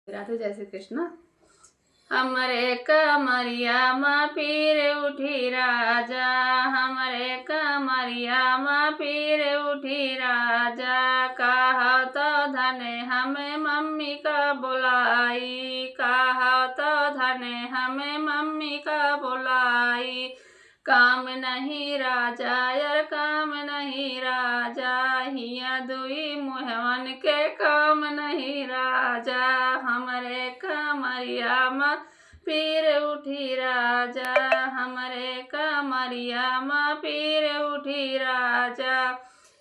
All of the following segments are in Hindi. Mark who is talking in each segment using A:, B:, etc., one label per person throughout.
A: राधे जय श्री कृष्ण। हमरे कमरिया माँ पीर उठी राजा, हमरे कमरिया माँ पीर उठी राजा। कहा तो धने हमें मम्मी का बुलाई, कहा तो धने हमें मम्मी का बुलाई। काम नहीं राजा यार काम नहीं राजा, हिया दुई मुहवन के काम नहीं राजा। हमरे कमरिया माँ पीर उठी राजा, हमरे कमरिया माँ पीर उठी राजा।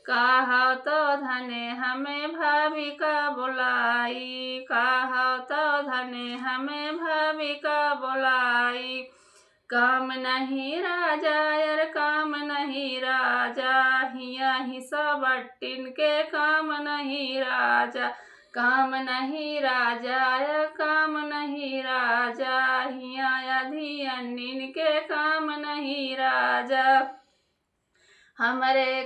A: कहा तो धने हमें भाभी का बुलाई, कहा तो धने हमें भाभी का बुलाई। काम नहीं राजा यार काम नहीं राजा, हिया हिस्सा बट्टिन के काम नहीं राजा। काम नहीं राजा या काम नहीं राजा, हिया अधियनिन के काम नहीं राजा। हमरे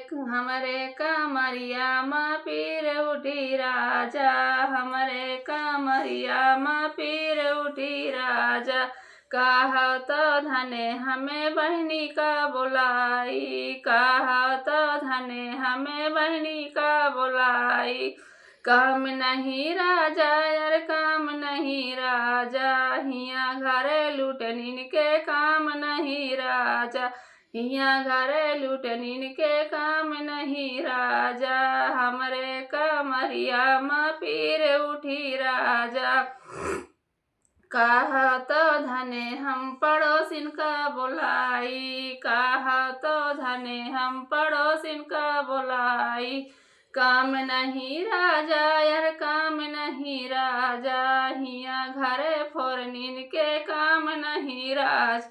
A: कमरिया माँ पीर उठी राजा, हमरे कमरिया माँ पीर उठी राजा। कहा तो धने हमें बहनी का बुलाई, कहा तो धने हमें बहनी का बुलाई। काम नहीं राजा यार काम नहीं राजा, हिया घरे लुटनिन के काम नहीं राजा। हिया घरे लुटनिन के काम नहीं राजा, हमरे कमरिया माँ पीर उठी राजा। कहा तो धने हम पड़ोसिन का बुलाई, कहा तो धने हम पड़ोसिन का बुलाई। काम नहीं राजा यार काम नहीं राजा, हिया घरे फोरनिन के काम नहीं राज,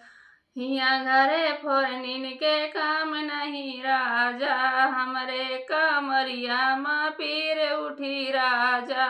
A: हिया घरे फोरनिन के काम नहीं राजा। हमरे कमरिया माँ पीर उठी राजा।